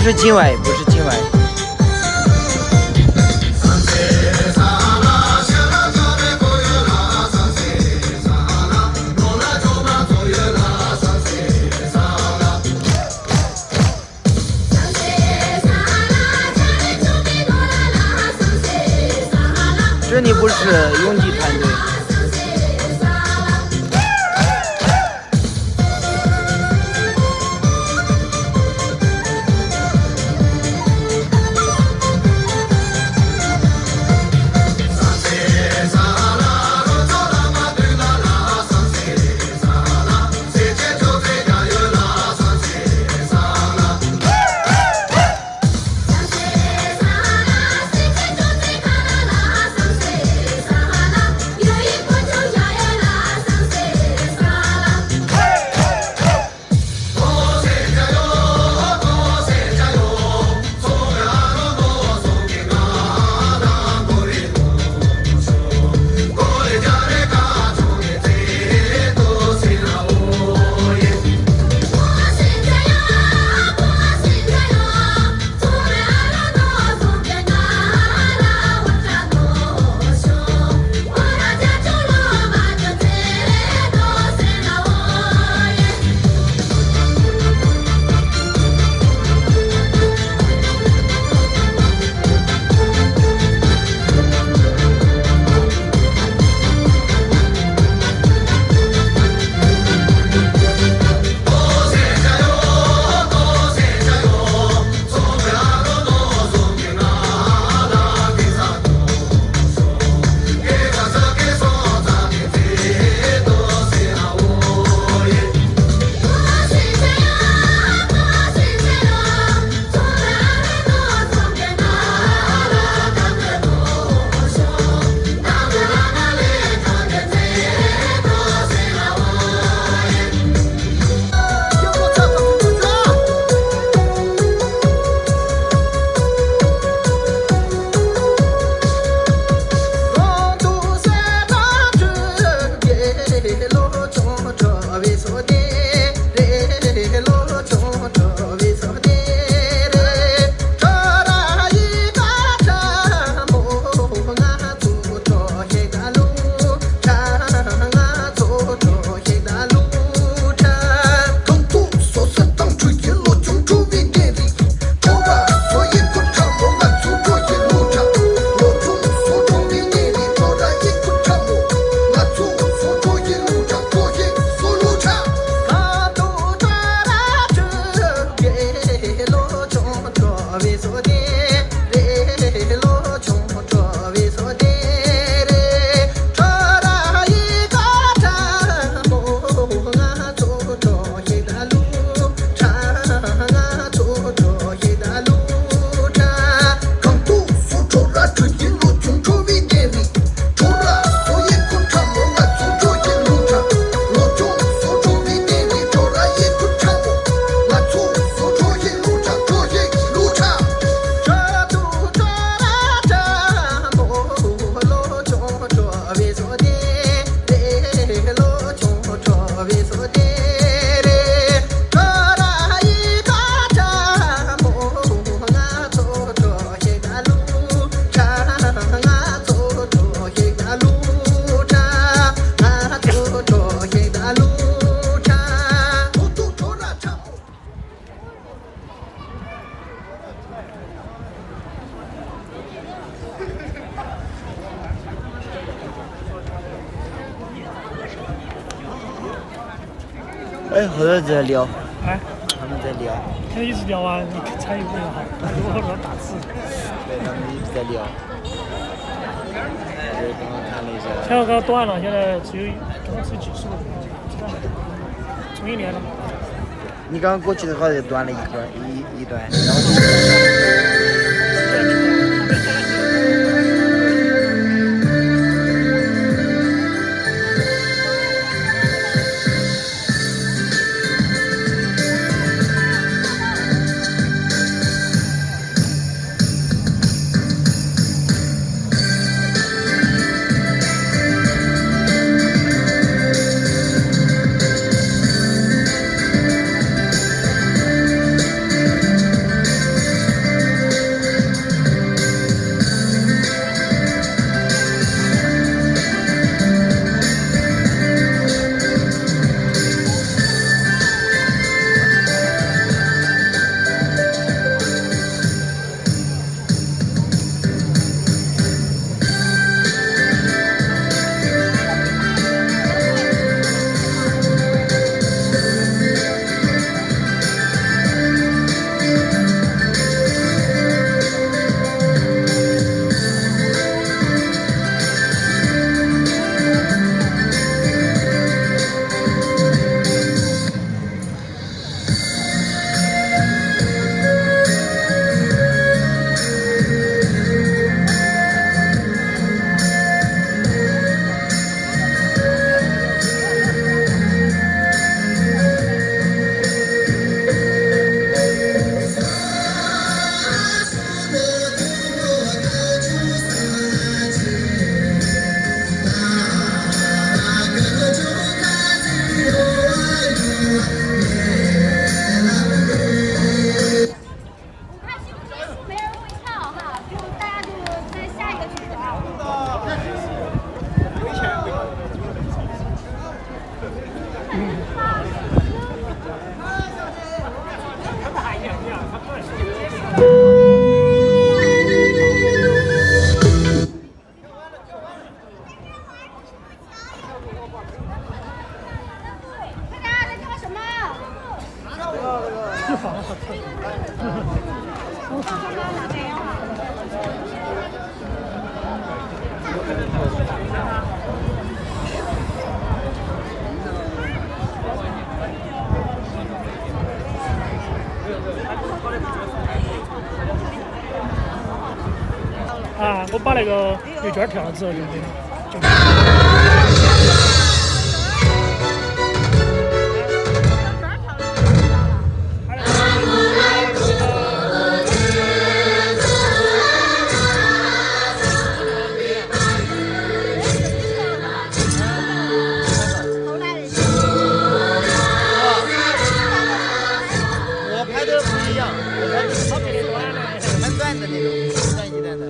是境外，不是境外。这里不是拥挤团队。哎，后头在聊，哎，他们在聊，他一直聊啊，你参与不了，我说打字。对，他们一直在聊。我刚刚看了一下。前刚断了，现在只有几十个人，重新连了。你刚刚过去的话就断了一段，然后。啊，我把那个绿圈跳了之后就。我拍的不一样，我拍的是很短的那种，一段一段的。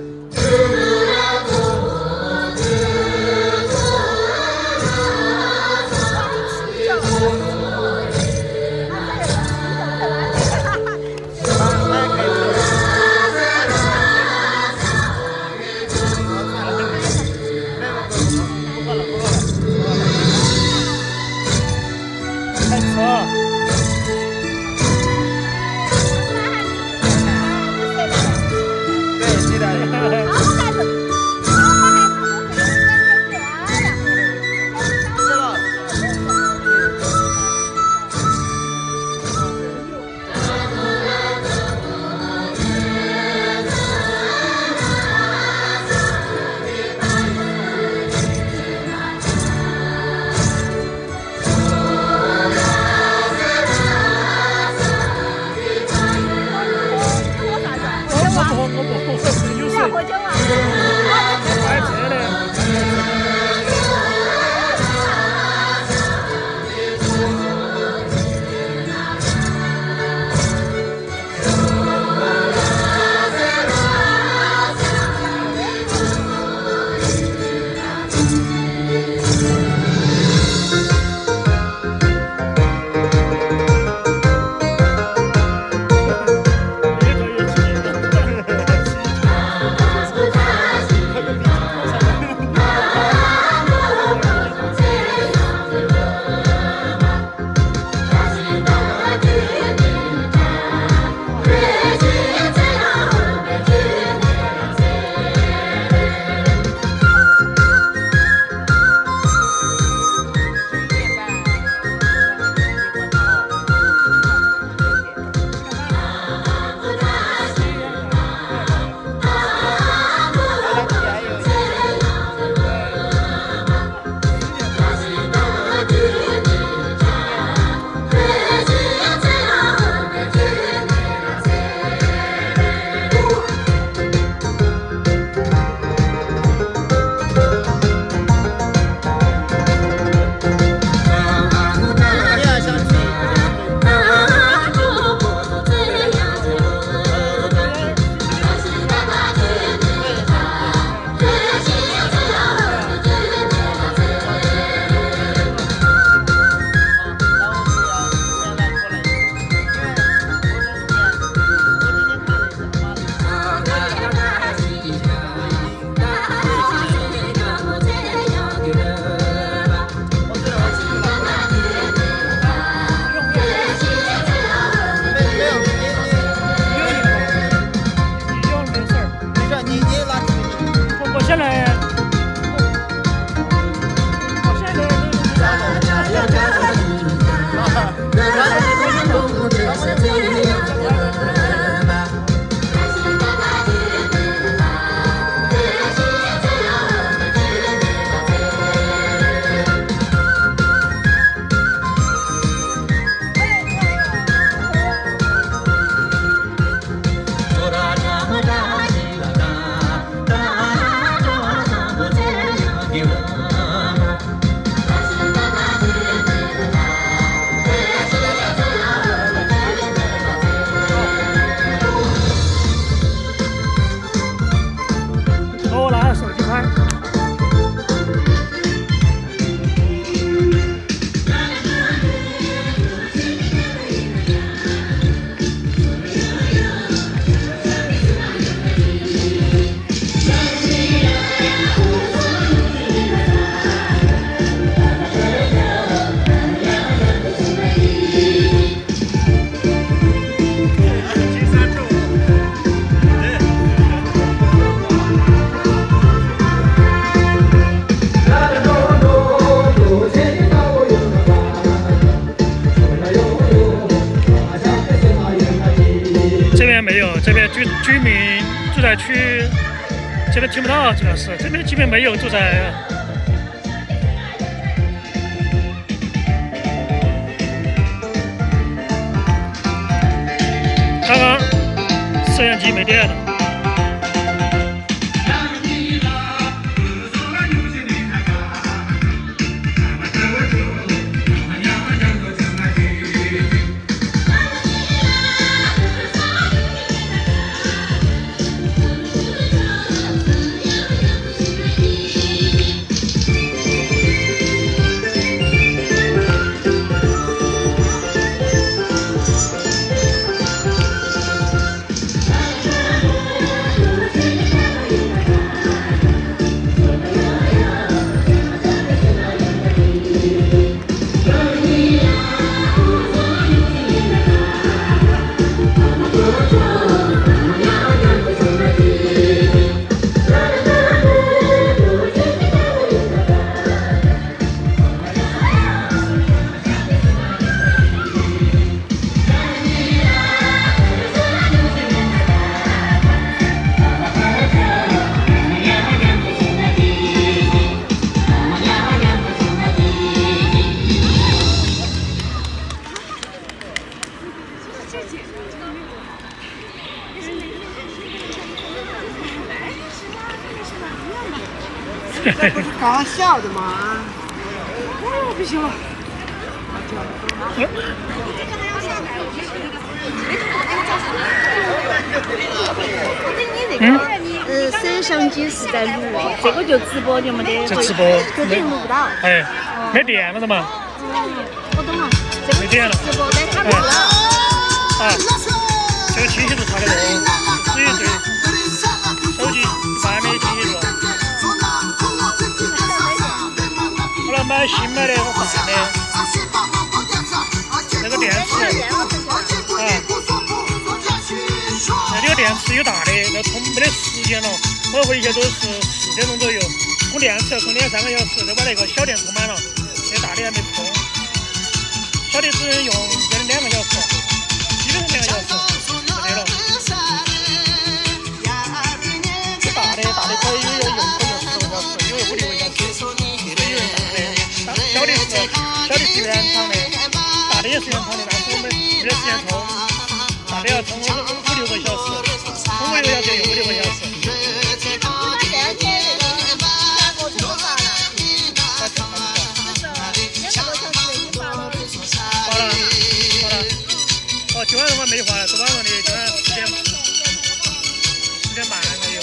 外区这边听不到，主要是这边基本没有住宅。刚刚摄像机没电了。这不是搞笑的吗？哦，不行了。摄像机是在录，这个就直播就没得。这直播就等于录不到。哎，没电了的嘛。我懂了，这个直播但它录了。啊，这个清晰度差得多，只有对手机一般的清晰度。后来买新买的个换的，那个电池啊，那个电池有大的，那充没得时间了，我回去都是4点钟左右，充电池要充2-3个小时，都把那个小电充满了，那大的还没充，小的只能用2个小时，基本上2个小时就对了。大的可以用10个小时，有5-6个小时，有大的，小的是原厂的，大的也是原厂的，但是我们没得时间充，大的要充5-6个小时，充5-6个小时用5-6个小时。今晚上我没画了，昨晚上的今晚10点半才有。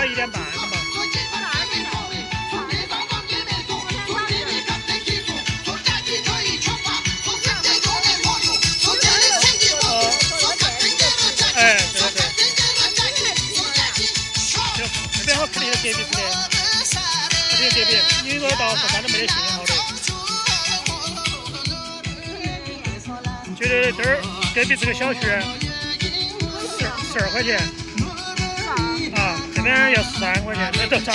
1点半的嘛。哎，对对对。这边好肯定的隔壁是的，肯定隔壁，因为我到后半都没得信号的。觉得这儿隔壁这个小区12块钱。这边要13块钱，这咋